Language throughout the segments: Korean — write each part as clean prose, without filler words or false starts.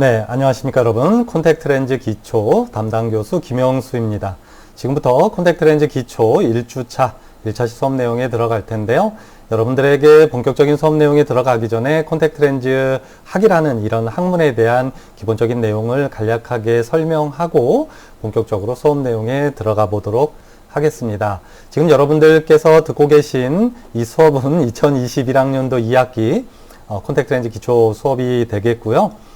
네, 안녕하십니까 여러분. 콘택트 렌즈 기초 담당 교수 김영수입니다. 지금부터 콘택트 렌즈 기초 1주차 1차 수업 내용에 들어갈 텐데요. 여러분들에게 본격적인 수업 내용에 들어가기 전에 콘택트 렌즈 학이라는 이런 학문에 대한 기본적인 내용을 간략하게 설명하고 본격적으로 수업 내용에 들어가 보도록 하겠습니다. 지금 여러분들께서 듣고 계신 이 수업은 2021학년도 2학기 콘택트 렌즈 기초 수업이 되겠고요.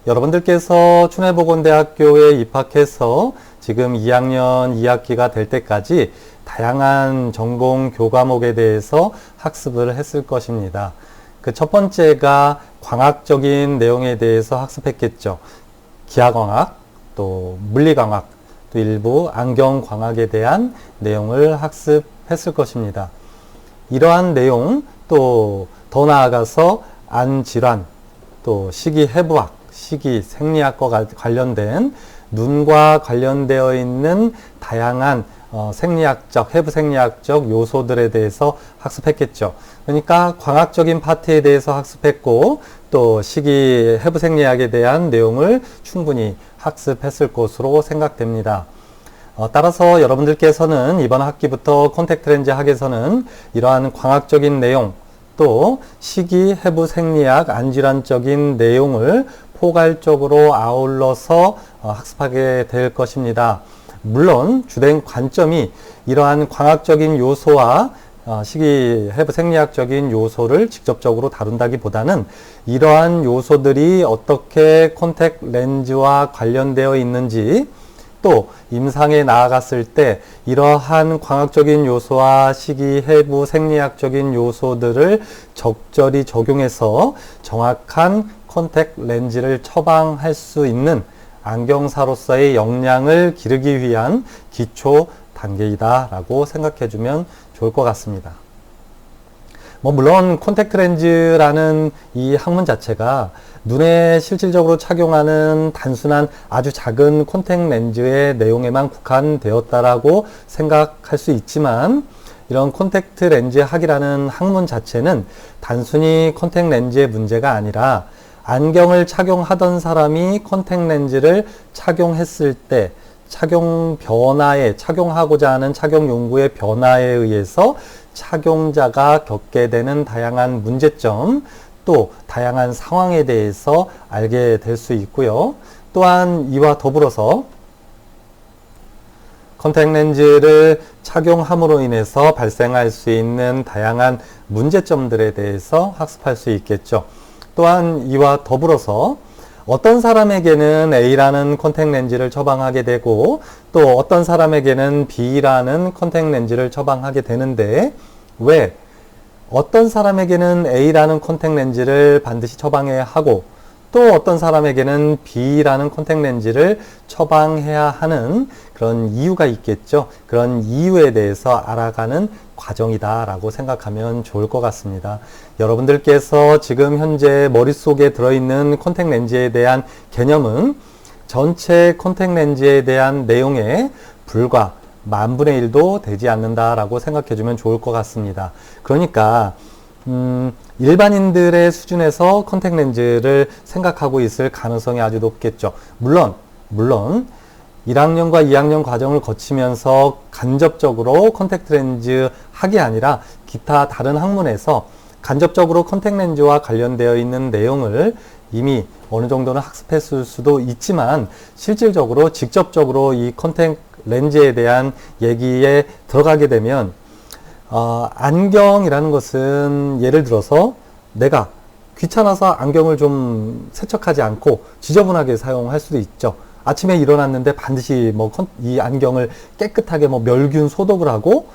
여러분들께서 춘해보건대학교에 입학해서 지금 2학년 2학기가 될 때까지 다양한 전공 교과목에 대해서 학습을 했을 것입니다. 그 첫 번째가 광학적인 내용에 대해서 학습했겠죠. 기하광학, 또 물리광학, 또 일부 안경광학에 대한 내용을 학습했을 것입니다. 이러한 내용, 또 더 나아가서 안질환, 또 식이해부학, 식이생리학과 관련된 눈과 관련되어 있는 다양한 생리학적, 해부생리학적 요소들에 대해서 학습했겠죠. 그러니까 광학적인 파트에 대해서 학습했고 또 해부생리학에 대한 내용을 충분히 학습했을 것으로 생각됩니다. 따라서 여러분들께서는 이번 학기부터 콘택트 렌즈 학에서는 이러한 광학적인 내용, 또 해부생리학, 안질환적인 내용을 포괄적으로 아울러서 학습하게 될 것입니다. 물론 주된 관점이 이러한 광학적인 요소와 해부생리학적인 요소를 직접적으로 다룬다기보다는 이러한 요소들이 어떻게 콘택트 렌즈와 관련되어 있는지, 또 임상에 나아갔을 때 이러한 광학적인 요소와 해부생리학적인 요소들을 적절히 적용해서 정확한 콘택트 렌즈를 처방할 수 있는 안경사로서의 역량을 기르기 위한 기초 단계이다라고 생각해주면 좋을 것 같습니다. 물론 콘택트 렌즈라는 이 학문 자체가 눈에 실질적으로 착용하는 단순한 아주 작은 콘택트 렌즈의 내용에만 국한되었다라고 생각할 수 있지만, 이런 콘택트 렌즈 학이라는 학문 자체는 단순히 콘택트 렌즈의 문제가 아니라 안경을 착용하던 사람이 콘택트 렌즈를 착용했을 때 착용하고자 하는 착용 용구의 변화에 의해서 착용자가 겪게 되는 다양한 문제점, 또 다양한 상황에 대해서 알게 될 수 있고요. 또한 이와 더불어서 콘택트 렌즈를 착용함으로 인해서 발생할 수 있는 다양한 문제점들에 대해서 학습할 수 있겠죠. 또한 이와 더불어서 어떤 사람에게는 A라는 콘택트 렌즈를 처방하게 되고 또 어떤 사람에게는 B라는 콘택트 렌즈를 처방하게 되는데, 왜 어떤 사람에게는 A라는 콘택트 렌즈를 반드시 처방해야 하고 또 어떤 사람에게는 B라는 콘택트 렌즈를 처방해야 하는 그런 이유가 있겠죠. 그런 이유에 대해서 알아가는 과정이다라고 생각하면 좋을 것 같습니다. 여러분들께서 지금 현재 머릿속에 들어있는 콘택트 렌즈에 대한 개념은 전체 콘택트 렌즈에 대한 내용의 불과 10,000분의 1도 되지 않는다라고 생각해주면 좋을 것 같습니다. 그러니까 일반인들의 수준에서 콘택트 렌즈를 생각하고 있을 가능성이 아주 높겠죠. 물론 1학년과 2학년 과정을 거치면서 간접적으로 콘택트 렌즈 학이 아니라 기타 다른 학문에서 간접적으로 콘택트 렌즈와 관련되어 있는 내용을 이미 어느 정도는 학습했을 수도 있지만, 실질적으로 직접적으로 이 콘택트 렌즈에 대한 얘기에 들어가게 되면 안경이라는 것은 예를 들어서 내가 귀찮아서 안경을 좀 세척하지 않고 지저분하게 사용할 수도 있죠. 아침에 일어났는데 반드시 이 안경을 깨끗하게 멸균 소독을 하고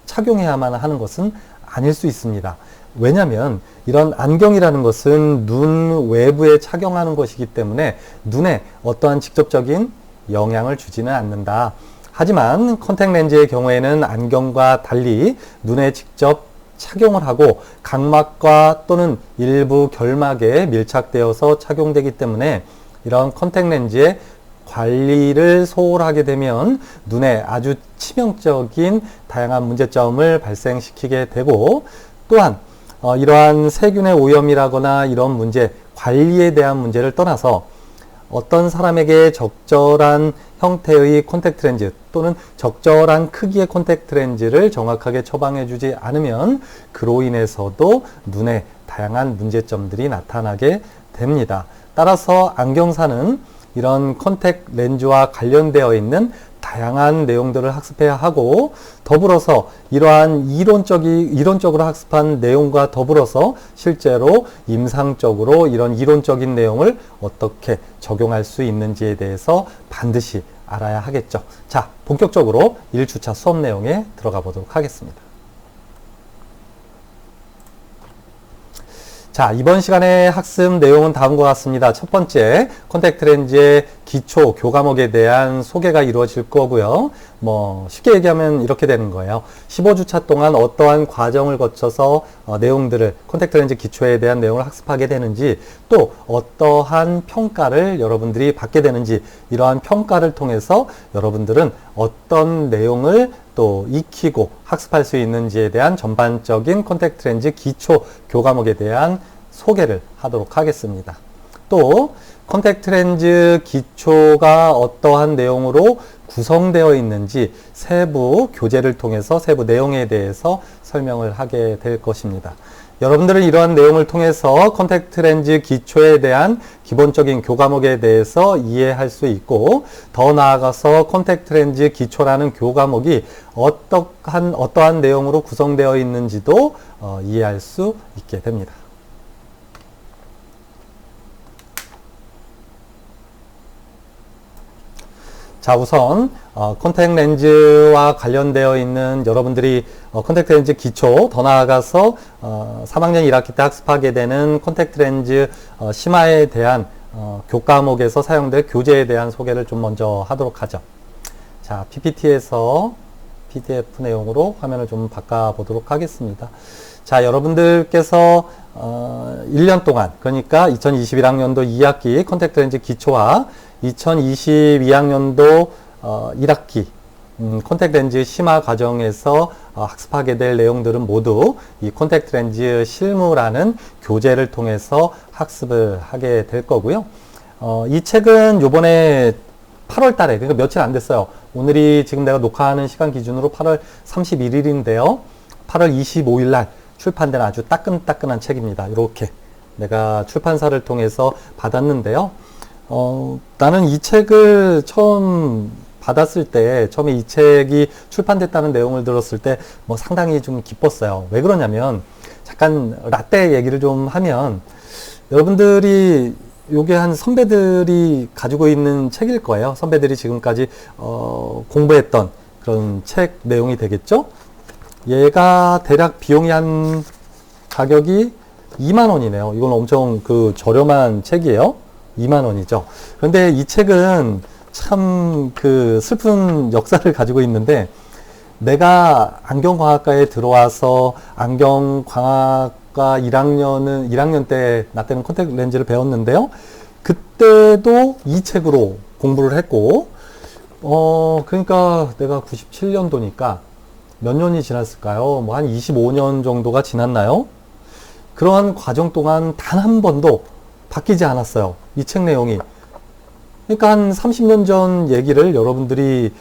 착용해야만 하는 것은 아닐 수 있습니다. 왜냐하면 이런 안경이라는 것은 눈 외부에 착용하는 것이기 때문에 눈에 어떠한 직접적인 영향을 주지는 않는다. 하지만 콘택트 렌즈의 경우에는 안경과 달리 눈에 직접 착용을 하고 각막과 또는 일부 결막에 밀착되어서 착용되기 때문에 이런 콘택트 렌즈의 관리를 소홀하게 되면 눈에 아주 치명적인 다양한 문제점을 발생시키게 되고, 또한 이러한 세균의 오염이라거나 이런 문제, 관리에 대한 문제를 떠나서 어떤 사람에게 적절한 형태의 콘택트 렌즈 또는 적절한 크기의 콘택트 렌즈를 정확하게 처방해 주지 않으면 그로 인해서도 눈에 다양한 문제점들이 나타나게 됩니다. 따라서 안경사는 이런 콘택트 렌즈와 관련되어 있는 다양한 내용들을 학습해야 하고, 더불어서 이러한 이론적으로 학습한 내용과 더불어서 실제로 임상적으로 이런 이론적인 내용을 어떻게 적용할 수 있는지에 대해서 반드시 알아야 하겠죠. 자, 본격적으로 1주차 수업 내용에 들어가 보도록 하겠습니다. 자, 이번 시간의 학습 내용은 다음과 같습니다. 첫 번째, 콘택트 렌즈의 기초 교과목에 대한 소개가 이루어질 거고요. 쉽게 얘기하면 이렇게 되는 거예요. 15주차 동안 어떠한 과정을 거쳐서 내용들을, 콘택트 렌즈 기초에 대한 내용을 학습하게 되는지, 또 어떠한 평가를 여러분들이 받게 되는지, 이러한 평가를 통해서 여러분들은 어떤 내용을 또 익히고 학습할 수 있는지에 대한 전반적인 콘택트 렌즈 기초 교과목에 대한 소개를 하도록 하겠습니다. 또 콘택트 렌즈 기초가 어떠한 내용으로 구성되어 있는지 세부 교재를 통해서 세부 내용에 대해서 설명을 하게 될 것입니다. 여러분들은 이러한 내용을 통해서 콘택트 렌즈 기초에 대한 기본적인 교과목에 대해서 이해할 수 있고, 더 나아가서 콘택트 렌즈 기초라는 교과목이 어떠한 내용으로 구성되어 있는지도 이해할 수 있게 됩니다. 자, 우선 콘택트 렌즈와 관련되어 있는 여러분들이 콘택트 렌즈 기초, 더 나아가서 3학년 1학기 때 학습하게 되는 콘택트 렌즈 심화에 대한 교과목에서 사용될 교재에 대한 소개를 좀 먼저 하도록 하죠. 자, PPT에서 PDF 내용으로 화면을 좀 바꿔보도록 하겠습니다. 자, 여러분들께서 1년 동안, 그러니까 2021학년도 2학기 콘택트 렌즈 기초와 2022학년도 1학기 콘택트 렌즈 심화 과정에서 학습하게 될 내용들은 모두 이 콘택트 렌즈 실무라는 교재를 통해서 학습을 하게 될 거고요. 이 책은 요번에 8월 달에, 그러니까 며칠 안 됐어요. 오늘이 지금 내가 녹화하는 시간 기준으로 8월 31일인데요. 8월 25일 날 출판된 아주 따끈따끈한 책입니다. 이렇게 내가 출판사를 통해서 받았는데요. 나는 이 책을 처음 받았을 때, 처음에 이 책이 출판됐다는 내용을 들었을 때 상당히 좀 기뻤어요. 왜 그러냐면, 잠깐 라떼 얘기를 좀 하면, 여러분들이 요게 한 선배들이 가지고 있는 책일 거예요. 선배들이 지금까지 공부했던 그런 책 내용이 되겠죠. 얘가 대략 비용이 한 가격이 2만 원이네요. 이건 엄청 저렴한 책이에요. 2만 원이죠. 그런데 이 책은 참 슬픈 역사를 가지고 있는데, 내가 안경광학과에 들어와서 안경광학과 1학년 때 나 때는 콘택트 렌즈를 배웠는데요. 그때도 이 책으로 공부를 했고, 그러니까 내가 97년도니까 몇 년이 지났을까요? 한 25년 정도가 지났나요? 그러한 과정 동안 단 한 번도 바뀌지 않았어요. 이 책 내용이. 그러니까 한 30년 전 얘기를 여러분들이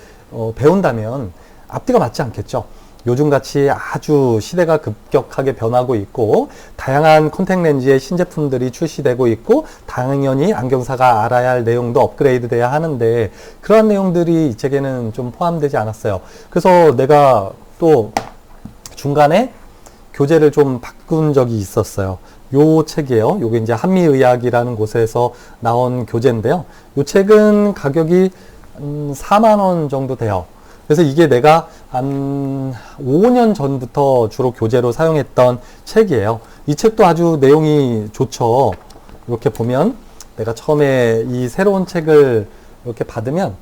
배운다면 앞뒤가 맞지 않겠죠. 요즘같이 아주 시대가 급격하게 변하고 있고, 다양한 콘택트 렌즈의 신제품들이 출시되고 있고, 당연히 안경사가 알아야 할 내용도 업그레이드 돼야 하는데, 그러한 내용들이 이 책에는 좀 포함되지 않았어요. 그래서 내가 또 중간에 교재를 좀 바꾼 적이 있었어요. 요 책이에요. 요게 이제 한미의학이라는 곳에서 나온 교재인데요. 요 책은 가격이 4만 원 정도 돼요. 그래서 이게 내가 한 5년 전부터 주로 교재로 사용했던 책이에요. 이 책도 아주 내용이 좋죠. 이렇게 보면 내가 처음에 이 새로운 책을 이렇게 받으면,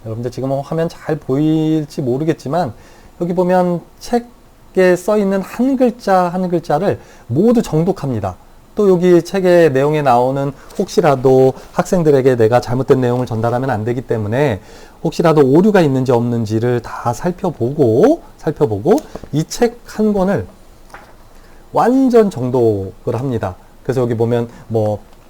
여러분들 지금 화면 잘 보일지 모르겠지만, 여기 보면 책에 써 있는 한 글자 한 글자를 모두 정독합니다. 또 여기 책의 내용에 나오는, 혹시라도 학생들에게 내가 잘못된 내용을 전달하면 안 되기 때문에 혹시라도 오류가 있는지 없는지를 다 살펴보고 이 책 한 권을 완전 정독을 합니다. 그래서 여기 보면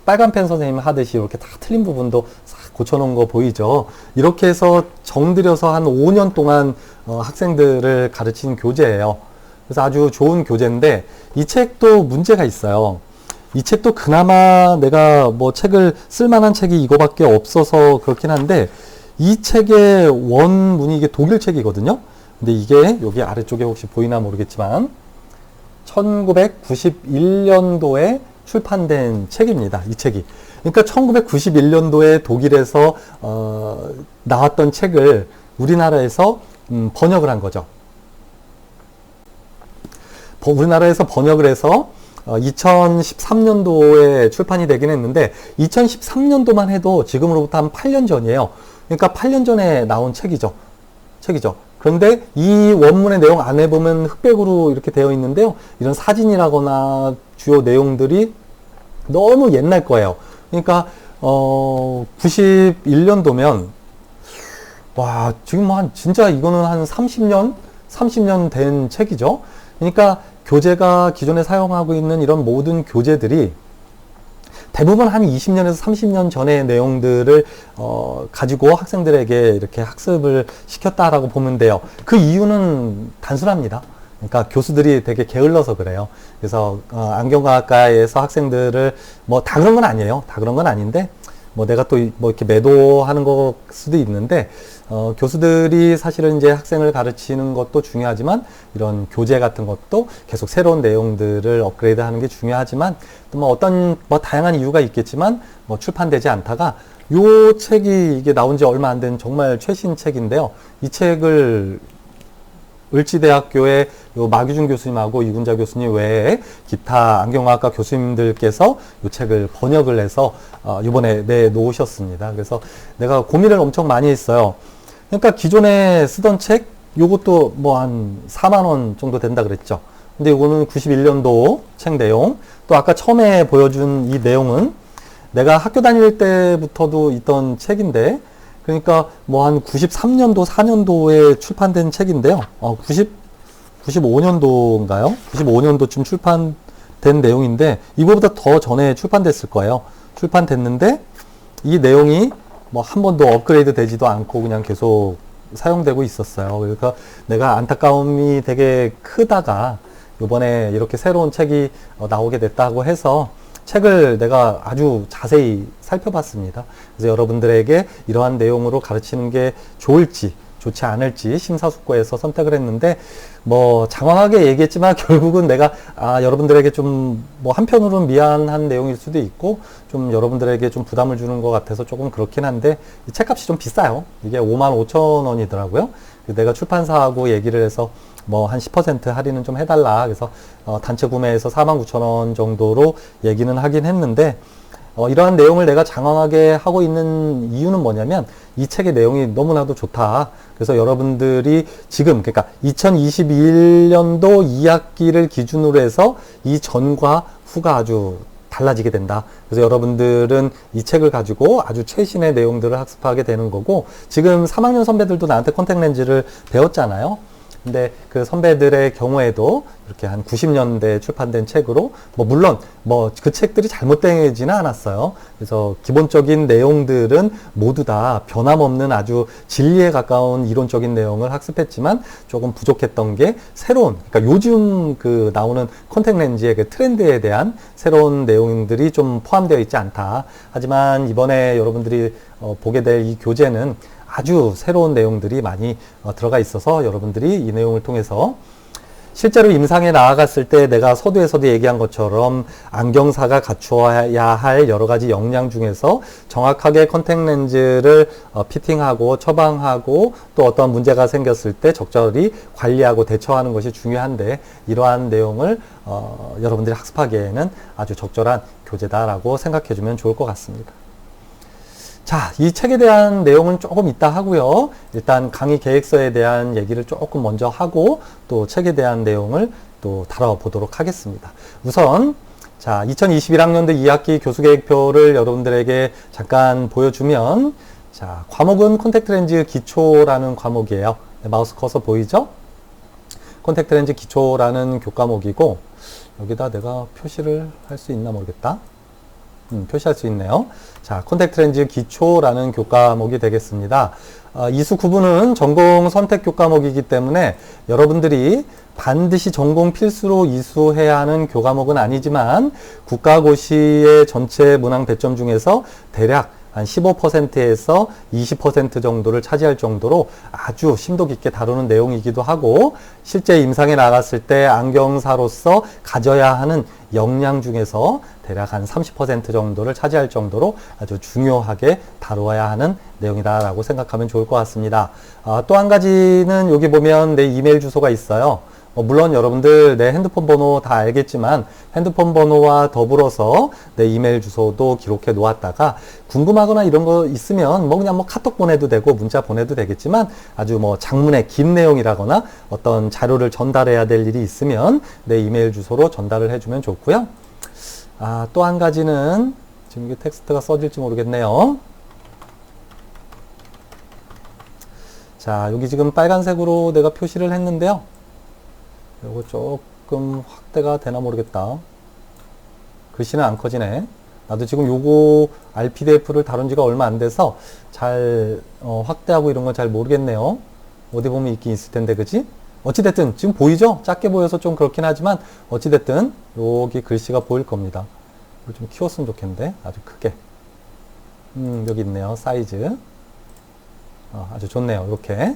빨간펜 선생님 하듯이 이렇게 다 틀린 부분도 싹 고쳐놓은 거 보이죠? 이렇게 해서 정들여서 한 5년 동안 학생들을 가르친 교재예요. 그래서 아주 좋은 교재인데 이 책도 문제가 있어요. 이 책도 그나마 내가 뭐 책을 쓸만한 책이 이거밖에 없어서 그렇긴 한데 이 책의 원문이 이게 독일 책이거든요. 근데 이게 여기 아래쪽에 혹시 보이나 모르겠지만 1991년도에 출판된 책입니다. 이 책이. 그러니까 1991년도에 독일에서 나왔던 책을 우리나라에서 번역을 한 거죠. 우리나라에서 번역을 해서 2013년도에 출판이 되긴 했는데 2013년도만 해도 지금으로부터 한 8년 전이에요. 그러니까 8년 전에 나온 책이죠. 그런데 이 원문의 내용 안에 보면 흑백으로 이렇게 되어 있는데요. 이런 사진이라거나 주요 내용들이 너무 옛날 거예요. 그러니까 91년도면 와, 지금 진짜 이거는 한 30년 된 책이죠. 그러니까 교재가 기존에 사용하고 있는 이런 모든 교재들이 대부분 한 20년에서 30년 전의 내용들을 가지고 학생들에게 이렇게 학습을 시켰다라고 보면 돼요. 그 이유는 단순합니다. 그러니까 교수들이 되게 게을러서 그래요. 그래서 안경과학과에서 학생들을 뭐 다 그런 건 아니에요. 다 그런 건 아닌데 뭐 내가 또 뭐 이렇게 매도하는 걸 수도 있는데 교수들이 사실은 이제 학생을 가르치는 것도 중요하지만 이런 교재 같은 것도 계속 새로운 내용들을 업그레이드하는 게 중요하지만 또 뭐 어떤 뭐 다양한 이유가 있겠지만 뭐 출판되지 않다가 요 책이 이게 나온 지 얼마 안 된 정말 최신 책인데요. 이 책을 을지대학교의 요 마규준 교수님하고 이군자 교수님 외에 기타 안경화학과 교수님들께서 이 책을 번역을 해서 이번에 내놓으셨습니다. 그래서 내가 고민을 엄청 많이 했어요. 그러니까 기존에 쓰던 책 요것도 뭐 한 4만 원 정도 된다 그랬죠. 근데 이거는 91년도 책 내용, 또 아까 처음에 보여준 이 내용은 내가 학교 다닐 때부터도 있던 책인데 그러니까 뭐 한 93년도, 4년도에 출판된 책인데요. 95년도인가요? 95년도쯤 출판된 내용인데 이거보다 더 전에 출판됐을 거예요. 출판됐는데 이 내용이 뭐 한 번도 업그레이드 되지도 않고 그냥 계속 사용되고 있었어요. 그러니까 내가 안타까움이 되게 크다가 이번에 이렇게 새로운 책이 나오게 됐다고 해서 책을 내가 아주 자세히 살펴봤습니다. 그래서 여러분들에게 이러한 내용으로 가르치는 게 좋을지 좋지 않을지 심사숙고해서 선택을 했는데 뭐 장황하게 얘기했지만 결국은 내가 여러분들에게 좀 뭐 한편으로는 미안한 내용일 수도 있고 좀 여러분들에게 좀 부담을 주는 것 같아서 조금 그렇긴 한데 이 책값이 좀 비싸요. 이게 55,000원이더라고요. 내가 출판사하고 얘기를 해서 뭐 한 10% 할인은 좀 해달라. 그래서 단체 구매해서 49,000원 정도로 얘기는 하긴 했는데 이러한 내용을 내가 장황하게 하고 있는 이유는 뭐냐면 이 책의 내용이 너무나도 좋다. 그래서 여러분들이 지금 그러니까 2021년도 2학기를 기준으로 해서 이 전과 후가 아주 달라지게 된다. 그래서 여러분들은 이 책을 가지고 아주 최신의 내용들을 학습하게 되는 거고 지금 3학년 선배들도 나한테 컨택 렌즈를 배웠잖아요. 근데 그 선배들의 경우에도 이렇게 한 90년대 출판된 책으로 물론 그 책들이 잘못되지는 않았어요. 그래서 기본적인 내용들은 모두 다 변함없는 아주 진리에 가까운 이론적인 내용을 학습했지만 조금 부족했던 게 새로운 그러니까 요즘 그 나오는 컨택 렌즈의 그 트렌드에 대한 새로운 내용들이 좀 포함되어 있지 않다. 하지만 이번에 여러분들이 보게 될 이 교재는 아주 새로운 내용들이 많이 들어가 있어서 여러분들이 이 내용을 통해서 실제로 임상에 나아갔을 때 내가 서두에서도 얘기한 것처럼 안경사가 갖추어야 할 여러 가지 역량 중에서 정확하게 컨택 렌즈를 피팅하고 처방하고 또 어떤 문제가 생겼을 때 적절히 관리하고 대처하는 것이 중요한데 이러한 내용을 여러분들이 학습하기에는 아주 적절한 교재다라고 생각해 주면 좋을 것 같습니다. 자, 이 책에 대한 내용은 조금 이따 하고요. 일단 강의 계획서에 대한 얘기를 조금 먼저 하고 또 책에 대한 내용을 또 다뤄보도록 하겠습니다. 우선 자, 2021학년도 2학기 교수계획표를 여러분들에게 잠깐 보여주면 자, 과목은 콘택트 렌즈 기초라는 과목이에요. 마우스 커서 보이죠? 콘택트 렌즈 기초라는 교과목이고 여기다 내가 표시를 할 수 있나 모르겠다. 표시할 수 있네요. 자, 콘택트 렌즈 기초라는 교과목이 되겠습니다. 이수 9부는 전공 선택 교과목이기 때문에 여러분들이 반드시 전공 필수로 이수해야 하는 교과목은 아니지만 국가고시의 전체 문항 배점 중에서 대략 한 15%에서 20% 정도를 차지할 정도로 아주 심도 깊게 다루는 내용이기도 하고 실제 임상에 나갔을 때 안경사로서 가져야 하는 역량 중에서 대략 한 30% 정도를 차지할 정도로 아주 중요하게 다루어야 하는 내용이다라고 생각하면 좋을 것 같습니다. 또 한 가지는 여기 보면 내 이메일 주소가 있어요. 물론 여러분들 내 핸드폰 번호 다 알겠지만 핸드폰 번호와 더불어서 내 이메일 주소도 기록해 놓았다가 궁금하거나 이런 거 있으면 그냥 카톡 보내도 되고 문자 보내도 되겠지만 아주 장문의 긴 내용이라거나 어떤 자료를 전달해야 될 일이 있으면 내 이메일 주소로 전달을 해주면 좋고요. 또 한 가지는 지금 이게 텍스트가 써질지 모르겠네요. 자, 여기 지금 빨간색으로 내가 표시를 했는데요. 요거 조금 확대가 되나 모르겠다. 글씨는 안 커지네. 나도 지금 요거 RPDF를 다룬 지가 얼마 안 돼서 잘 확대하고 이런 건 잘 모르겠네요. 어디 보면 있긴 있을 텐데, 그지? 어찌됐든 지금 보이죠? 작게 보여서 좀 그렇긴 하지만 어찌됐든 여기 글씨가 보일 겁니다. 이걸 좀 키웠으면 좋겠는데 아주 크게. 여기 있네요. 사이즈. 아주 좋네요. 이렇게.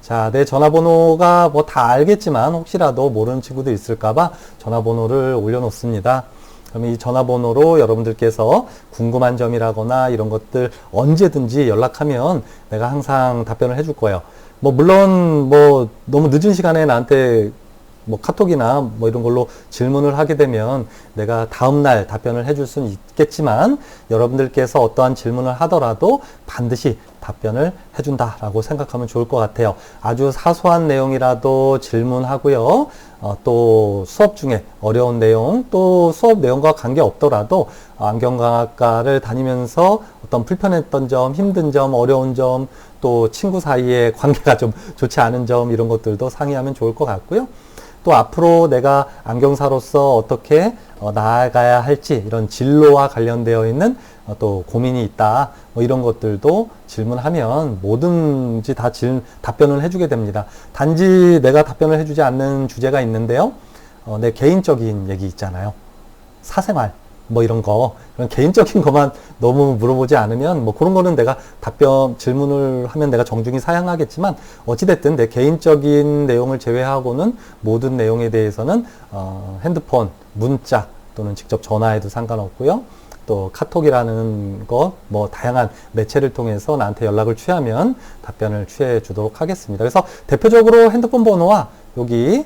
자, 내 전화번호가 다 알겠지만 혹시라도 모르는 친구도 있을까봐 전화번호를 올려놓습니다. 그러면 이 전화번호로 여러분들께서 궁금한 점이라거나 이런 것들 언제든지 연락하면 내가 항상 답변을 해줄 거예요. 물론 너무 늦은 시간에 나한테 카톡이나 이런 걸로 질문을 하게 되면 내가 다음날 답변을 해줄 수는 있겠지만 여러분들께서 어떠한 질문을 하더라도 반드시 답변을 해준다라고 생각하면 좋을 것 같아요. 아주 사소한 내용이라도 질문하고요. 또 수업 중에 어려운 내용, 또 수업 내용과 관계없더라도 안경광학과를 다니면서 어떤 불편했던 점, 힘든 점, 어려운 점, 또 친구 사이에 관계가 좀 좋지 않은 점 이런 것들도 상의하면 좋을 것 같고요. 또 앞으로 내가 안경사로서 어떻게 나아가야 할지 이런 진로와 관련되어 있는 또 고민이 있다 이런 것들도 질문하면 뭐든지 다 답변을 해주게 됩니다. 단지 내가 답변을 해주지 않는 주제가 있는데요. 내 개인적인 얘기 있잖아요. 사생활 이런 거 그런 개인적인 것만 너무 물어보지 않으면 그런 거는 내가 질문을 하면 내가 정중히 사양하겠지만 어찌됐든 내 개인적인 내용을 제외하고는 모든 내용에 대해서는 핸드폰, 문자 또는 직접 전화해도 상관없고요. 또 카톡이라는 것, 다양한 매체를 통해서 나한테 연락을 취하면 답변을 취해 주도록 하겠습니다. 그래서 대표적으로 핸드폰 번호와 여기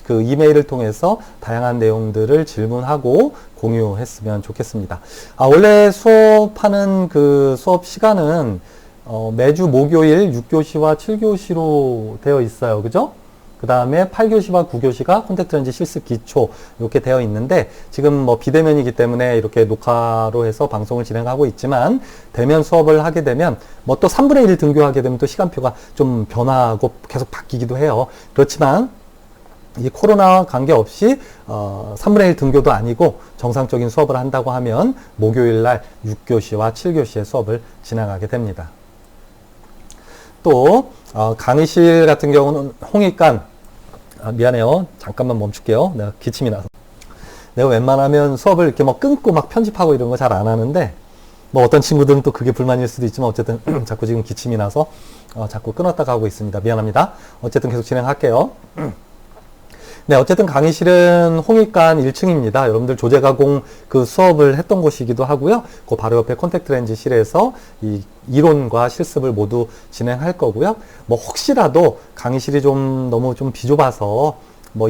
이메일을 통해서 다양한 내용들을 질문하고 공유했으면 좋겠습니다. 원래 수업하는 수업 시간은 매주 목요일 6교시와 7교시로 되어 있어요. 그죠? 그 다음에 8교시와 9교시가 콘택트 렌즈 실습 기초 이렇게 되어 있는데 지금 비대면이기 때문에 이렇게 녹화로 해서 방송을 진행하고 있지만 대면 수업을 하게 되면 또 3분의 1 등교하게 되면 또 시간표가 좀 변하고 계속 바뀌기도 해요. 그렇지만 이 코로나와 관계없이 3분의 1 등교도 아니고 정상적인 수업을 한다고 하면 목요일 날 6교시와 7교시의 수업을 진행하게 됩니다. 또 강의실 같은 경우는 홍익관 미안해요. 잠깐만 멈출게요. 내가 기침이 나서. 내가 웬만하면 수업을 이렇게 끊고 편집하고 이런 거 잘 안 하는데 어떤 친구들은 또 그게 불만일 수도 있지만 어쨌든 자꾸 지금 기침이 나서 자꾸 끊었다가 하고 있습니다. 미안합니다. 어쨌든 계속 진행할게요. 네, 어쨌든 강의실은 홍익관 1층입니다. 여러분들 조제가공 수업을 했던 곳이기도 하고요. 그 바로 옆에 콘택트 렌즈실에서 이 이론과 실습을 모두 진행할 거고요. 혹시라도 강의실이 너무 비좁아서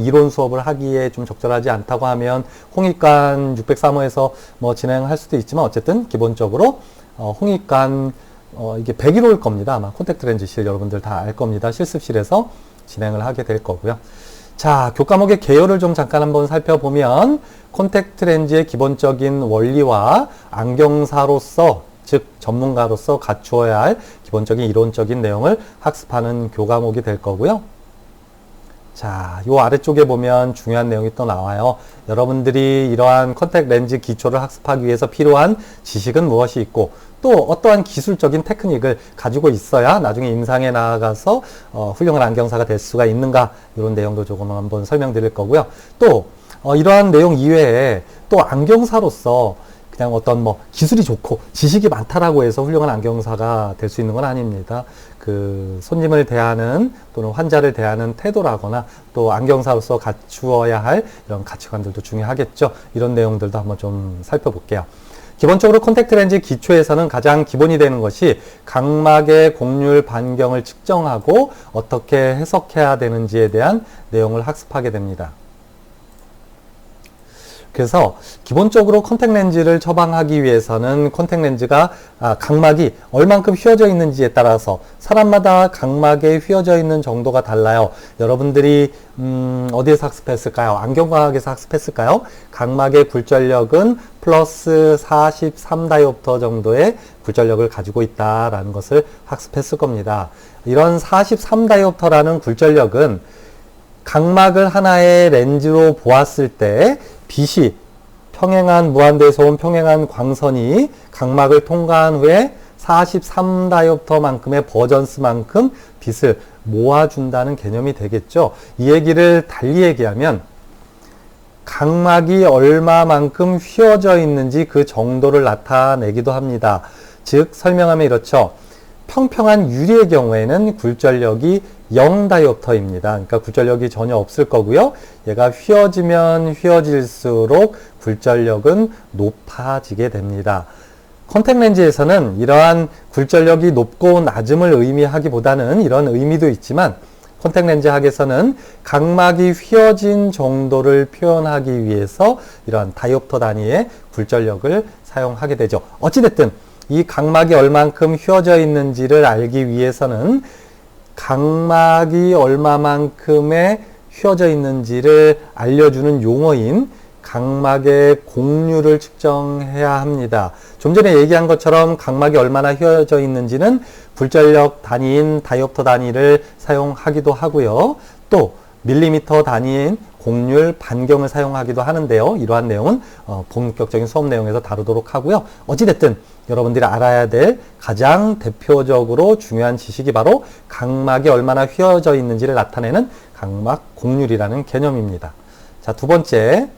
이론 수업을 하기에 좀 적절하지 않다고 하면 홍익관 603호에서 진행할 수도 있지만 어쨌든 기본적으로 홍익관 이게 101호일 겁니다. 아마 콘택트 렌즈실 여러분들 다 알 겁니다. 실습실에서 진행을 하게 될 거고요. 자, 교과목의 개요를 좀 잠깐 한번 살펴보면 콘택트 렌즈의 기본적인 원리와 안경사로서 즉 전문가로서 갖추어야 할 기본적인 이론적인 내용을 학습하는 교과목이 될 거고요. 자, 요 아래쪽에 보면 중요한 내용이 또 나와요. 여러분들이 이러한 컨택 렌즈 기초를 학습하기 위해서 필요한 지식은 무엇이 있고 또 어떠한 기술적인 테크닉을 가지고 있어야 나중에 임상에 나아가서 훌륭한 안경사가 될 수가 있는가, 이런 내용도 조금 한번 설명드릴 거고요. 또 이러한 내용 이외에 또 안경사로서 그냥 어떤 뭐 기술이 좋고 지식이 많다라고 해서 훌륭한 안경사가 될 수 있는 건 아닙니다. 그 손님을 대하는 또는 환자를 대하는 태도라거나 또 안경사로서 갖추어야 할 이런 가치관들도 중요하겠죠. 이런 내용들도 한번 좀 살펴볼게요. 기본적으로 콘택트 렌즈 기초에서는 가장 기본이 되는 것이 각막의 곡률 반경을 측정하고 어떻게 해석해야 되는지에 대한 내용을 학습하게 됩니다. 그래서 기본적으로 컨택 렌즈를 처방하기 위해서는 컨택 렌즈가 각막이 얼만큼 휘어져 있는지에 따라서 사람마다 각막에 휘어져 있는 정도가 달라요. 여러분들이 어디에서 학습했을까요? 안경과학에서 학습했을까요? 각막의 굴절력은 플러스 43다이옵터 정도의 굴절력을 가지고 있다라는 것을 학습했을 겁니다. 이런 43다이옵터라는 굴절력은 각막을 하나의 렌즈로 보았을 때 빛이 평행한 무한대에서 온 평행한 광선이 각막을 통과한 후에 43다이옵터만큼의 버전스만큼 빛을 모아준다는 개념이 되겠죠. 이 얘기를 달리 얘기하면 각막이 얼마만큼 휘어져 있는지 그 정도를 나타내기도 합니다. 즉 설명하면 이렇죠. 평평한 유리의 경우에는 굴절력이 0다이옵터입니다. 그러니까 굴절력이 전혀 없을 거고요. 얘가 휘어지면 휘어질수록 굴절력은 높아지게 됩니다. 컨택 렌즈에서는 이러한 굴절력이 높고 낮음을 의미하기보다는 이런 의미도 있지만 컨택 렌즈 학에서는 각막이 휘어진 정도를 표현하기 위해서 이러한 다이옵터 단위의 굴절력을 사용하게 되죠. 어찌됐든 이 각막이 얼만큼 휘어져 있는지를 알기 위해서는 각막이 얼마만큼의 휘어져 있는지를 알려주는 용어인 각막의 곡률을 측정해야 합니다. 좀 전에 얘기한 것처럼 각막이 얼마나 휘어져 있는지는 굴절력 단위인 다이옵터 단위를 사용하기도 하고요. 또 밀리미터 단위인 곡률 반경을 사용하기도 하는데요. 이러한 내용은 본격적인 수업 내용에서 다루도록 하고요. 어찌됐든 여러분들이 알아야 될 가장 대표적으로 중요한 지식이 바로 각막이 얼마나 휘어져 있는지를 나타내는 각막 곡률이라는 개념입니다. 자, 두 번째,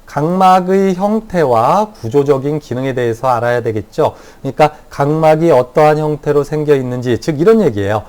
각막의 형태와 구조적인 기능에 대해서 알아야 되겠죠. 그러니까 각막이 어떠한 형태로 생겨 있는지, 즉 이런 얘기예요.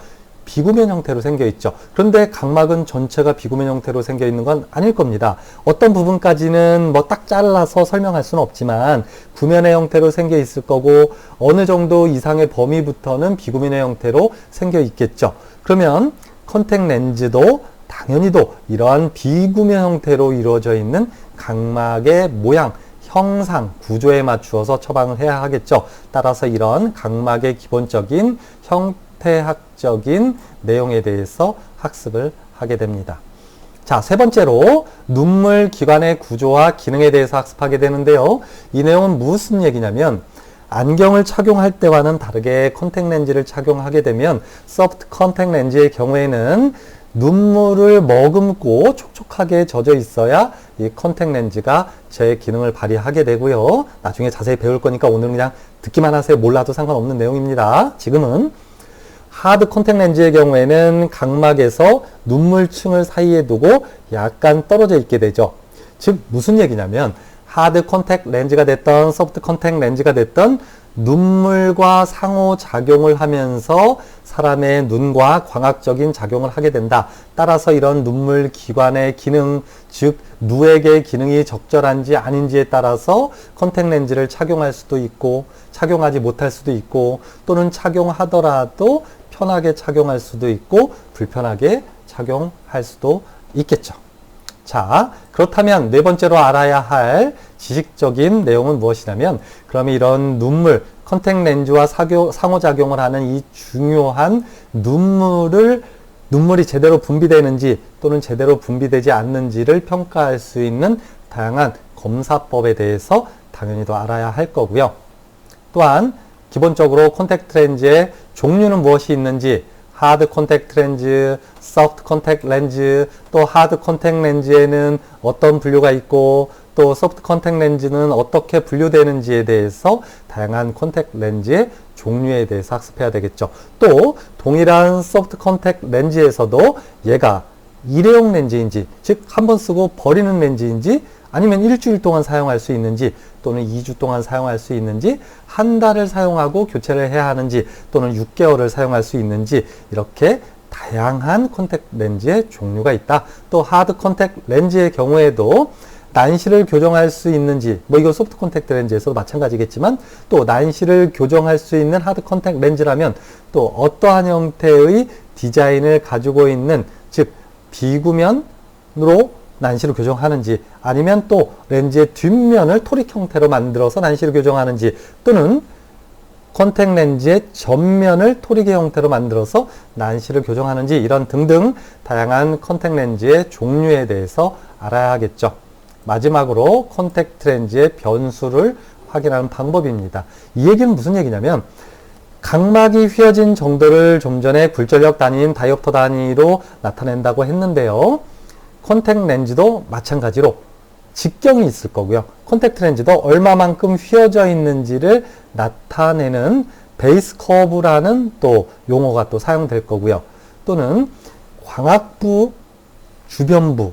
비구면 형태로 생겨 있죠. 그런데 각막은 전체가 비구면 형태로 생겨 있는 건 아닐 겁니다. 어떤 부분까지는 뭐 딱 잘라서 설명할 수는 없지만 구면의 형태로 생겨 있을 거고 어느 정도 이상의 범위부터는 비구면의 형태로 생겨 있겠죠. 그러면 컨택 렌즈도 당연히도 이러한 비구면 형태로 이루어져 있는 각막의 모양, 형상, 구조에 맞추어서 처방을 해야 하겠죠. 따라서 이런 각막의 기본적인 형태학적인 내용에 대해서 학습을 하게 됩니다. 자, 세 번째로 눈물 기관의 구조와 기능에 대해서 학습하게 되는데요. 이 내용은 무슨 얘기냐면 안경을 착용할 때와는 다르게 컨택 렌즈를 착용하게 되면 소프트 컨택 렌즈의 경우에는 눈물을 머금고 촉촉하게 젖어 있어야 이 컨택 렌즈가 제 기능을 발휘하게 되고요. 나중에 자세히 배울 거니까 오늘은 그냥 듣기만 하세요. 몰라도 상관없는 내용입니다. 지금은 하드 컨택 렌즈의 경우에는 각막에서 눈물층을 사이에 두고 약간 떨어져 있게 되죠. 즉 무슨 얘기냐면 하드 컨택 렌즈가 됐던 소프트 컨택 렌즈가 됐던 눈물과 상호작용을 하면서 사람의 눈과 광학적인 작용을 하게 된다. 따라서 이런 눈물 기관의 기능, 즉 누에게 기능이 적절한지 아닌지에 따라서 컨택 렌즈를 착용할 수도 있고 착용하지 못할 수도 있고 또는 착용하더라도 편하게 착용할 수도 있고 불편하게 착용할 수도 있겠죠. 자, 그렇다면 네 번째로 알아야 할 지식적인 내용은 무엇이냐면 그러면 이런 눈물, 컨택 렌즈와 상호작용을 하는 이 중요한 눈물이 제대로 분비되는지 또는 제대로 분비되지 않는지를 평가할 수 있는 다양한 검사법에 대해서 당연히도 알아야 할 거고요. 또한 기본적으로 콘택트 렌즈의 종류는 무엇이 있는지, 하드 콘택트 렌즈, 소프트 콘택트 렌즈, 또 하드 콘택트 렌즈에는 어떤 분류가 있고 또 소프트 콘택트 렌즈는 어떻게 분류되는지에 대해서 다양한 콘택트 렌즈의 종류에 대해서 학습해야 되겠죠. 또 동일한 소프트 콘택트 렌즈에서도 얘가 일회용 렌즈인지, 즉 한 번 쓰고 버리는 렌즈인지, 아니면 일주일 동안 사용할 수 있는지, 또는 2주 동안 사용할 수 있는지, 한 달을 사용하고 교체를 해야 하는지, 또는 6개월을 사용할 수 있는지, 이렇게 다양한 콘택트 렌즈의 종류가 있다. 또 하드 콘택트 렌즈의 경우에도 난시를 교정할 수 있는지, 뭐 이거 소프트 콘택트 렌즈에서도 마찬가지겠지만, 또 난시를 교정할 수 있는 하드 콘택트 렌즈라면 또 어떠한 형태의 디자인을 가지고 있는, 즉 비구면으로 난시를 교정하는지, 아니면 또 렌즈의 뒷면을 토릭 형태로 만들어서 난시를 교정하는지, 또는 콘택트 렌즈의 전면을 토릭의 형태로 만들어서 난시를 교정하는지, 이런 등등 다양한 콘택트 렌즈의 종류에 대해서 알아야 하겠죠. 마지막으로 콘택트 렌즈의 변수를 확인하는 방법입니다. 이 얘기는 무슨 얘기냐면, 각막이 휘어진 정도를 좀 전에 굴절력 단위인 다이옵터 단위로 나타낸다고 했는데요. 콘택트 렌즈도 마찬가지로 직경이 있을 거고요. 콘택트 렌즈도 얼마만큼 휘어져 있는지를 나타내는 베이스 커브라는 또 용어가 또 사용될 거고요. 또는 광학부, 주변부,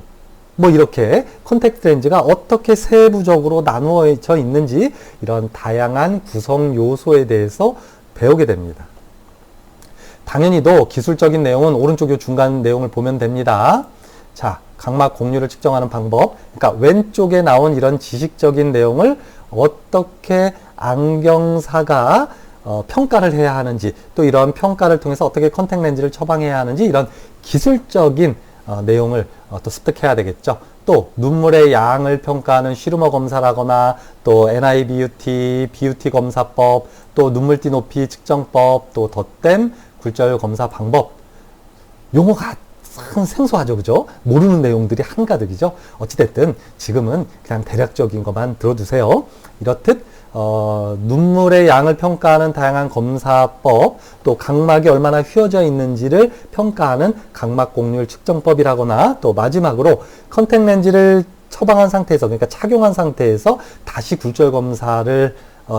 뭐 이렇게 콘택트 렌즈가 어떻게 세부적으로 나누어져 있는지, 이런 다양한 구성 요소에 대해서 배우게 됩니다. 당연히도 기술적인 내용은 오른쪽 요 중간 내용을 보면 됩니다. 자, 각막 곡률을 측정하는 방법, 그러니까 왼쪽에 나온 이런 지식적인 내용을 어떻게 안경사가 평가를 해야 하는지, 또 이런 평가를 통해서 어떻게 콘택트 렌즈를 처방해야 하는지, 이런 기술적인 내용을 또 습득해야 되겠죠. 또 눈물의 양을 평가하는 쉬르머 검사라거나, 또 NIBUT, BUT 검사법, 또 눈물띠 높이 측정법, 또 덧댐 굴절 검사 방법. 용어가 참 생소하죠, 그죠? 모르는 내용들이 한가득이죠. 어찌됐든 지금은 그냥 대략적인 것만 들어두세요. 이렇듯 눈물의 양을 평가하는 다양한 검사법, 또 각막이 얼마나 휘어져 있는지를 평가하는 각막 곡률 측정법이라거나, 또 마지막으로 컨택트 렌즈를 처방한 상태에서, 그러니까 착용한 상태에서 다시 굴절 검사를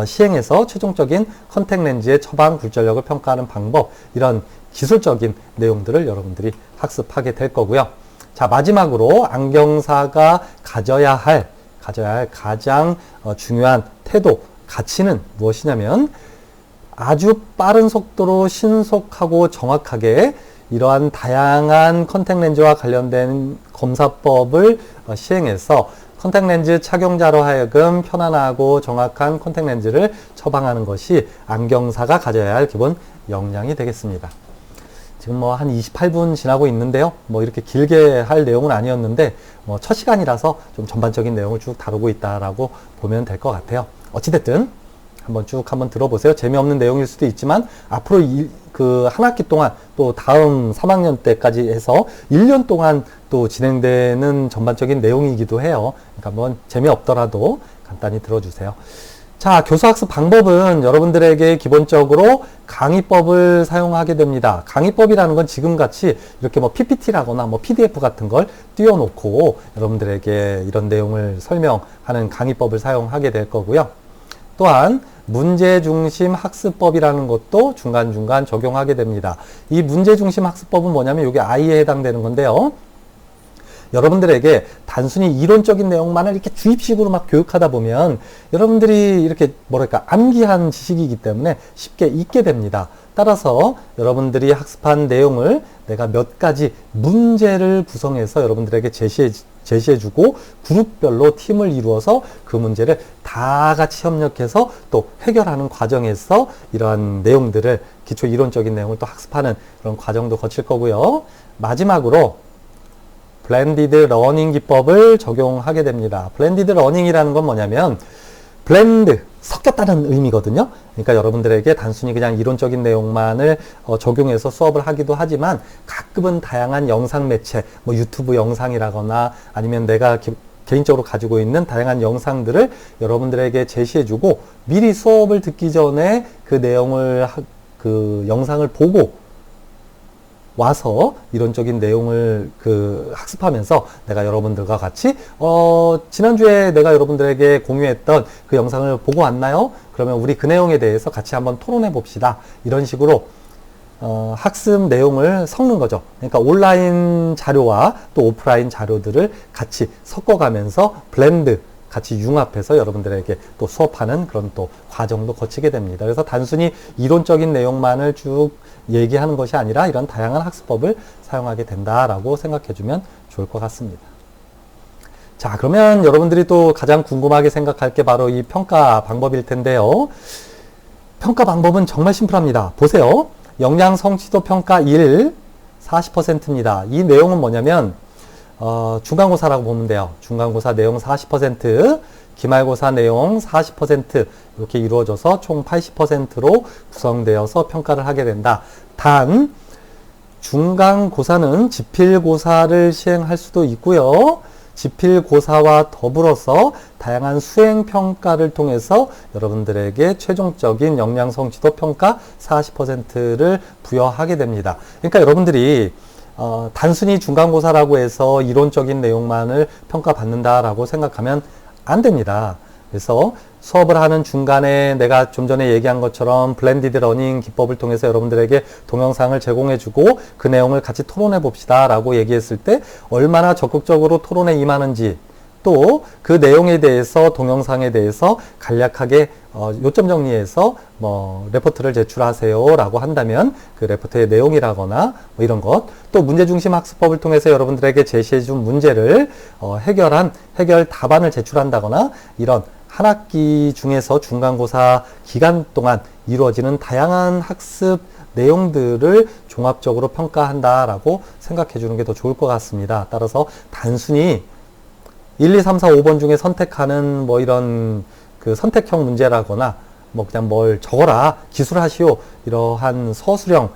시행해서 최종적인 컨택트 렌즈의 처방 굴절력을 평가하는 방법, 이런 기술적인 내용들을 여러분들이 학습하게 될 거고요. 자, 마지막으로 안경사가 가져야 할 가장 중요한 태도, 가치는 무엇이냐면, 아주 빠른 속도로 신속하고 정확하게 이러한 다양한 컨택트 렌즈와 관련된 검사법을 시행해서 컨택트 렌즈 착용자로 하여금 편안하고 정확한 컨택트 렌즈를 처방하는 것이 안경사가 가져야 할 기본 역량이 되겠습니다. 지금 뭐 한 28분 지나고 있는데요. 뭐 이렇게 길게 할 내용은 아니었는데, 뭐 첫 시간이라서 좀 전반적인 내용을 쭉 다루고 있다라고 보면 될 것 같아요. 어찌됐든 한번 들어보세요. 재미없는 내용일 수도 있지만, 앞으로 한 학기 동안, 또 다음 3학년 때까지 해서 1년 동안 또 진행되는 전반적인 내용이기도 해요. 그러니까 한번 재미없더라도 간단히 들어주세요. 자, 교수학습 방법은 여러분들에게 기본적으로 강의법을 사용하게 됩니다. 강의법이라는 건 지금같이 이렇게 뭐 PPT라거나 뭐 PDF 같은 걸 띄워놓고 여러분들에게 이런 내용을 설명하는 강의법을 사용하게 될 거고요. 또한 문제중심 학습법이라는 것도 중간중간 적용하게 됩니다. 이 문제중심 학습법은 뭐냐면 이게 I에 해당되는 건데요. 여러분들에게 단순히 이론적인 내용만을 이렇게 주입식으로 막 교육하다 보면 여러분들이 이렇게 뭐랄까 암기한 지식이기 때문에 쉽게 잊게 됩니다. 따라서 여러분들이 학습한 내용을 내가 몇 가지 문제를 구성해서 여러분들에게 제시해주고 그룹별로 팀을 이루어서 그 문제를 다 같이 협력해서 또 해결하는 과정에서 이러한 내용들을, 기초 이론적인 내용을 또 학습하는 그런 과정도 거칠 거고요. 마지막으로 블렌디드 러닝 기법을 적용하게 됩니다. 블렌디드 러닝이라는 건 뭐냐면, 블렌드, 섞였다는 의미거든요. 그러니까 여러분들에게 단순히 그냥 이론적인 내용만을 적용해서 수업을 하기도 하지만, 가끔은 다양한 영상 매체, 뭐 유튜브 영상이라거나 아니면 내가 개인적으로 가지고 있는 다양한 영상들을 여러분들에게 제시해주고, 미리 수업을 듣기 전에 그 내용을, 그 영상을 보고 와서 이론적인 내용을 학습하면서 내가 여러분들과 같이 지난주에 내가 여러분들에게 공유했던 그 영상을 보고 왔나요? 그러면 우리 그 내용에 대해서 같이 한번 토론해 봅시다. 이런 식으로 학습 내용을 섞는 거죠. 그러니까 온라인 자료와 또 오프라인 자료들을 같이 섞어가면서 블렌드, 같이 융합해서 여러분들에게 또 수업하는 그런 또 과정도 거치게 됩니다. 그래서 단순히 이론적인 내용만을 쭉 얘기하는 것이 아니라 이런 다양한 학습법을 사용하게 된다라고 생각해주면 좋을 것 같습니다. 자, 그러면 여러분들이 또 가장 궁금하게 생각할 게 바로 이 평가 방법일 텐데요. 평가 방법은 정말 심플합니다. 보세요. 역량 성취도 평가 1, 40%입니다. 이 내용은 뭐냐면 중간고사라고 보면 돼요. 중간고사 내용 40%, 기말고사 내용 40% 이렇게 이루어져서 총 80%로 구성되어서 평가를 하게 된다. 단 중간고사는 지필고사를 시행할 수도 있고요. 지필고사와 더불어서 다양한 수행평가를 통해서 여러분들에게 최종적인 역량성취도 평가 40%를 부여하게 됩니다. 그러니까 여러분들이 단순히 중간고사라고 해서 이론적인 내용만을 평가받는다라고 생각하면 안 됩니다. 그래서 수업을 하는 중간에 내가 좀 전에 얘기한 것처럼 블렌디드 러닝 기법을 통해서 여러분들에게 동영상을 제공해주고 그 내용을 같이 토론해 봅시다 라고 얘기했을 때 얼마나 적극적으로 토론에 임하는지, 또 그 내용에 대해서 동영상에 대해서 간략하게 요점 정리해서 레포트를 제출하세요 라고 한다면 그 레포트의 내용이라거나 이런 것, 또 문제중심 학습법을 통해서 여러분들에게 제시해준 문제를 해결 답안을 제출한다거나 이런 한 학기 중에서 중간고사 기간 동안 이루어지는 다양한 학습 내용들을 종합적으로 평가한다라고 생각해 주는 게 더 좋을 것 같습니다. 따라서 단순히 1, 2, 3, 4, 5번 중에 선택하는 이런 선택형 문제라거나 그냥 뭘 적어라, 기술하시오, 이러한 서술형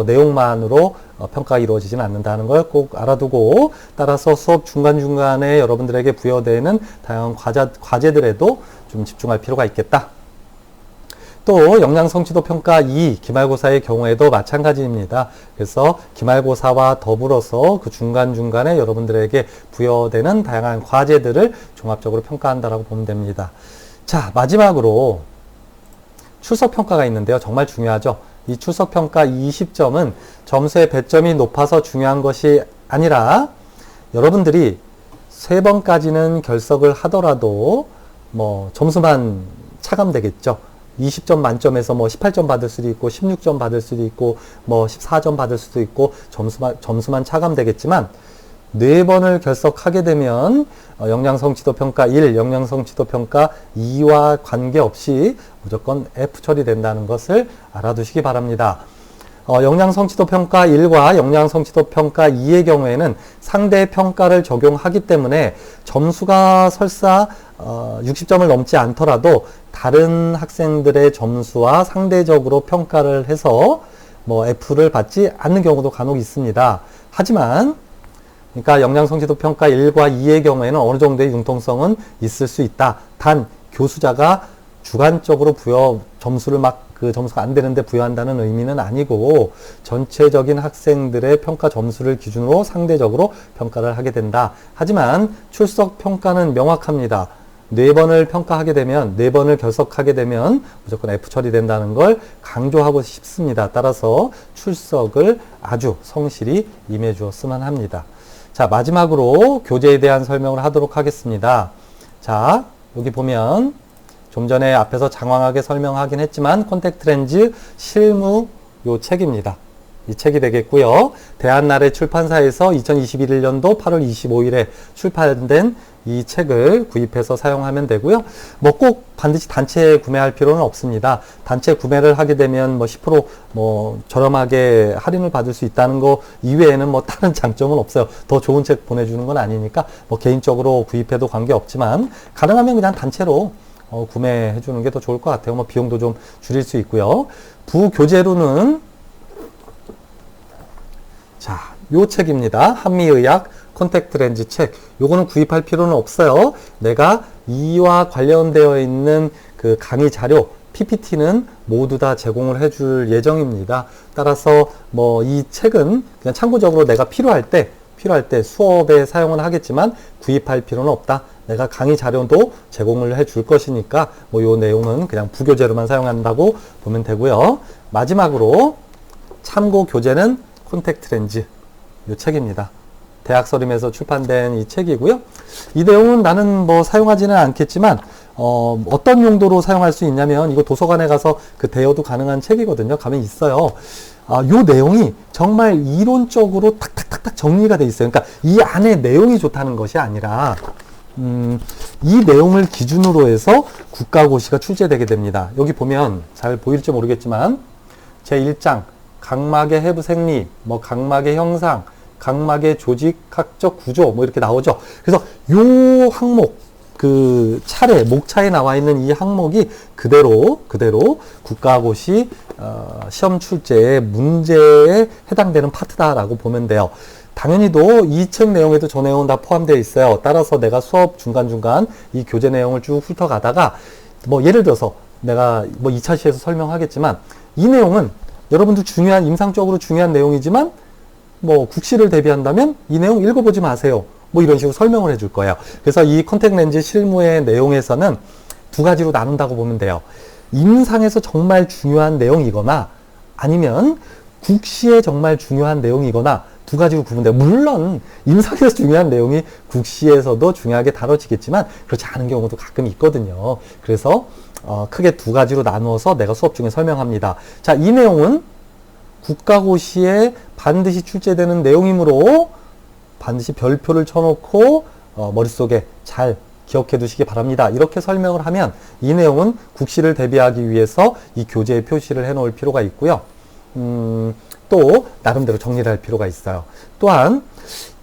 내용만으로 평가가 이루어지지는 않는다는 걸 꼭 알아두고, 따라서 수업 중간중간에 여러분들에게 부여되는 다양한 과제들에도 좀 집중할 필요가 있겠다. 또 역량성취도 평가 2 기말고사의 경우에도 마찬가지입니다. 그래서 기말고사와 더불어서 그 중간중간에 여러분들에게 부여되는 다양한 과제들을 종합적으로 평가한다라고 보면 됩니다. 자, 마지막으로 출석평가가 있는데요. 정말 중요하죠. 이 출석평가 20점은 점수의 배점이 높아서 중요한 것이 아니라 여러분들이 3번까지는 결석을 하더라도 점수만 차감되겠죠. 20점 만점에서 18점 받을 수도 있고 16점 받을 수도 있고 14점 받을 수도 있고 점수만 차감되겠지만 4번을 결석하게 되면 역량성취도 평가 1, 역량성취도 평가 2와 관계없이 무조건 F 처리된다는 것을 알아두시기 바랍니다. 역량성취도 평가 1과 역량성취도 평가 2의 경우에는 상대 평가를 적용하기 때문에 점수가 설사 60점을 넘지 않더라도 다른 학생들의 점수와 상대적으로 평가를 해서 F를 받지 않는 경우도 간혹 있습니다. 하지만 그러니까 역량성취도 평가 1과 2의 경우에는 어느 정도의 융통성은 있을 수 있다. 단 교수자가 주관적으로 점수를 점수가 안 되는데 부여한다는 의미는 아니고 전체적인 학생들의 평가 점수를 기준으로 상대적으로 평가를 하게 된다. 하지만 출석 평가는 명확합니다. 4번을 평가하게 되면, 4번을 결석하게 되면 무조건 F 처리된다는 걸 강조하고 싶습니다. 따라서 출석을 아주 성실히 임해 주었으면 합니다. 자, 마지막으로 교재에 대한 설명을 하도록 하겠습니다. 자, 여기 보면 좀 전에 앞에서 장황하게 설명하긴 했지만 콘택트 렌즈 실무 요 책입니다. 이 책이 되겠고요. 대한나래 출판사에서 2021년도 8월 25일에 출판된 이 책을 구입해서 사용하면 되고요. 꼭 반드시 단체 구매할 필요는 없습니다. 단체 구매를 하게 되면 10% 저렴하게 할인을 받을 수 있다는 거 이외에는 다른 장점은 없어요. 더 좋은 책 보내주는 건 아니니까 개인적으로 구입해도 관계없지만 가능하면 그냥 단체로 구매해 주는 게 더 좋을 것 같아요. 비용도 좀 줄일 수 있고요. 부교재로는 자, 요 책입니다. 한미의학 콘택트 렌즈 책. 요거는 구입할 필요는 없어요. 내가 이와 관련되어 있는 그 강의 자료, PPT는 모두 다 제공을 해줄 예정입니다. 따라서 뭐 이 책은 그냥 참고적으로 내가 필요할 때 수업에 사용은 하겠지만 구입할 필요는 없다. 내가 강의 자료도 제공을 해줄 것이니까 뭐 요 내용은 그냥 부교재로만 사용한다고 보면 되고요. 마지막으로 참고 교재는 콘택트 렌즈 요 책입니다. 대학서림에서 출판된 이 책이고요. 이 내용은 나는 뭐 사용하지는 않겠지만 어떤 용도로 사용할 수 있냐면 이거 도서관에 가서 그 대여도 가능한 책이거든요. 가면 있어요. 요 내용이 정말 이론적으로 탁탁탁탁 정리가 돼 있어요. 그러니까 이 안에 내용이 좋다는 것이 아니라 이 내용을 기준으로 해서 국가고시가 출제되게 됩니다. 여기 보면 잘 보일지 모르겠지만 제1장 각막의 해부 생리, 뭐 각막의 형상, 각막의 조직학적 구조 뭐 이렇게 나오죠. 그래서 요 항목 그 차례 목차에 나와 있는 이 항목이 그대로 국가고시 시험 출제의 문제에 해당되는 파트다라고 보면 돼요. 당연히도 이 책 내용에도 저 내용은 다 포함되어 있어요. 따라서 내가 수업 중간중간 이 교재 내용을 쭉 훑어가다가 뭐 예를 들어서 내가 뭐 2차 시에서 설명하겠지만 이 내용은 여러분들 중요한 임상적으로 중요한 내용이지만 뭐 국시를 대비한다면 이 내용 읽어보지 마세요. 뭐 이런 식으로 설명을 해줄 거예요. 그래서 이 컨택 렌즈 실무의 내용에서는 두 가지로 나눈다고 보면 돼요. 임상에서 정말 중요한 내용이거나 아니면 국시에 정말 중요한 내용이거나 두 가지로 구분돼요. 물론 임상에서 중요한 내용이 국시에서도 중요하게 다뤄지겠지만 그렇지 않은 경우도 가끔 있거든요. 그래서 크게 두 가지로 나누어서 내가 수업 중에 설명합니다. 자, 이 내용은 국가고시에 반드시 출제되는 내용이므로 반드시 별표를 쳐놓고 머릿속에 잘 기억해 두시기 바랍니다. 이렇게 설명을 하면 이 내용은 국시를 대비하기 위해서 이 교재에 표시를 해 놓을 필요가 있고요. 또 나름대로 정리를 할 필요가 있어요. 또한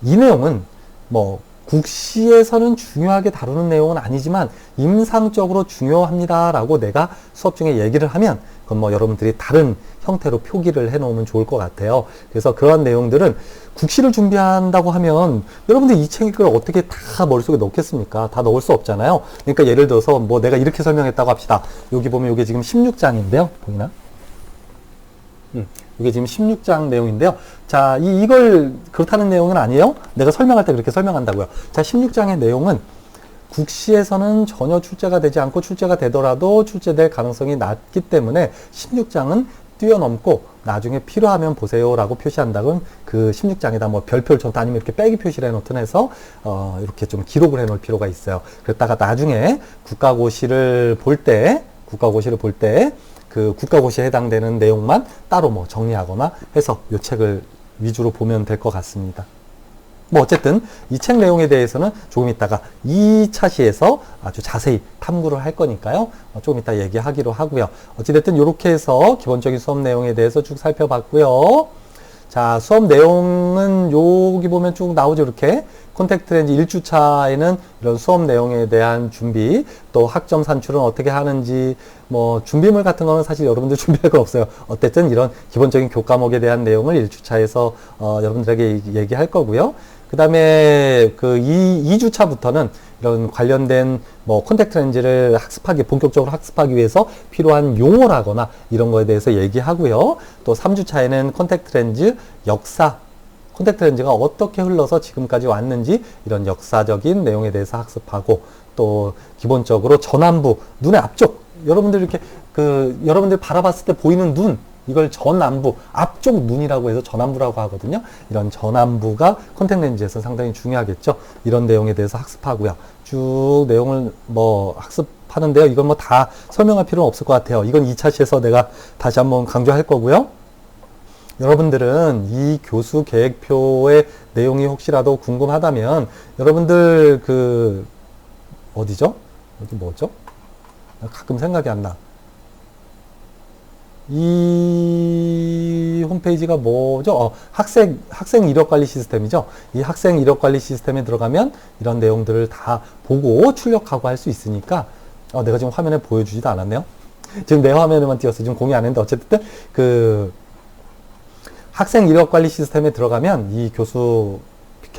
이 내용은 뭐 국시에서는 중요하게 다루는 내용은 아니지만 임상적으로 중요합니다라고 내가 수업 중에 얘기를 하면 그건 뭐 여러분들이 다른 형태로 표기를 해 놓으면 좋을 것 같아요. 그래서 그런 내용들은 국시를 준비한다고 하면 여러분들이 이 책을 어떻게 다 머릿속에 넣겠습니까? 다 넣을 수 없잖아요. 그러니까 예를 들어서 뭐 내가 이렇게 설명했다고 합시다. 여기 보면 이게 지금 16장인데요. 보이나? 이게 지금 16장 내용인데요. 자, 이걸 그렇다는 내용은 아니에요. 내가 설명할 때 그렇게 설명한다고요. 자, 16장의 내용은 국시에서는 전혀 출제가 되지 않고 출제가 되더라도 출제될 가능성이 낮기 때문에 16장은 뛰어넘고 나중에 필요하면 보세요라고 표시한다면 그 16장에다 뭐 별표를 쳐도 아니면 이렇게 빼기 표시를 해놓든 해서 이렇게 좀 기록을 해놓을 필요가 있어요. 그랬다가 나중에 국가고시를 볼 때 그 국가고시에 해당되는 내용만 따로 뭐 정리하거나 해서 이 책을 위주로 보면 될 것 같습니다. 뭐 어쨌든 이 책 내용에 대해서는 조금 이따가 2차 시에서 아주 자세히 탐구를 할 거니까요. 조금 이따 얘기하기로 하고요. 어찌됐든 이렇게 해서 기본적인 수업 내용에 대해서 쭉 살펴봤고요. 자, 수업 내용은 여기 보면 쭉 나오죠. 이렇게 콘택트 렌즈 1주차에는 이런 수업 내용에 대한 준비, 또 학점 산출은 어떻게 하는지, 뭐 준비물 같은 거는 사실 여러분들 준비할 거 없어요. 어쨌든 이런 기본적인 교과목에 대한 내용을 1주차에서 여러분들에게 얘기할 거고요. 그 다음에 그 2주차부터는 이런 관련된 뭐 콘택트 렌즈를 본격적으로 학습하기 위해서 필요한 용어라거나 이런 거에 대해서 얘기하고요. 또 3주차에는 콘택트 렌즈 역사, 콘택트 렌즈가 어떻게 흘러서 지금까지 왔는지 이런 역사적인 내용에 대해서 학습하고, 또 기본적으로 전안부, 눈의 앞쪽, 여러분들 이렇게 여러분들 바라봤을 때 보이는 눈, 이걸 전안부, 앞쪽 눈이라고 해서 전안부라고 하거든요. 이런 전안부가 콘택트 렌즈에서 상당히 중요하겠죠. 이런 내용에 대해서 학습하고요. 쭉 내용을 뭐 학습하는데요. 이건 뭐 다 설명할 필요는 없을 것 같아요. 이건 2차 시에서 내가 다시 한번 강조할 거고요. 여러분들은 이 교수 계획표의 내용이 혹시라도 궁금하다면 여러분들 어디죠? 여기 뭐죠? 가끔 생각이 안 나. 이 홈페이지가 뭐죠? 학생 이력관리 시스템이죠. 이 학생 이력관리 시스템에 들어가면 이런 내용들을 다 보고 출력하고 할 수 있으니까, 내가 지금 화면에 보여주지도 않았네요. 지금 내 화면에만 띄었어요. 지금 공유 안 했는데 어쨌든 학생 이력관리 시스템에 들어가면 이 교수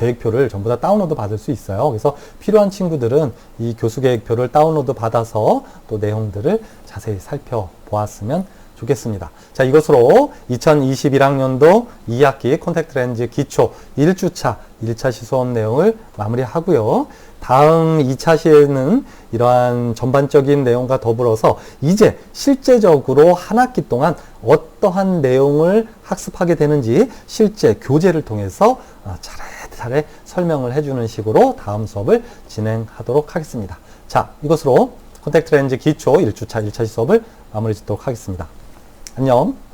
계획표를 전부 다 다운로드 받을 수 있어요. 그래서 필요한 친구들은 이 교수 계획표를 다운로드 받아서 또 내용들을 자세히 살펴보았으면 좋겠습니다. 자, 이것으로 2021학년도 2학기 콘택트 렌즈 기초 1주차 1차 시 수업 내용을 마무리하고요. 다음 2차 시에는 이러한 전반적인 내용과 더불어서 이제 실제적으로 한 학기 동안 어떠한 내용을 학습하게 되는지 실제 교재를 통해서 차례차례 설명을 해주는 식으로 다음 수업을 진행하도록 하겠습니다. 자, 이것으로 콘택트 렌즈 기초 1주차 1차 시 수업을 마무리 짓도록 하겠습니다. 안녕.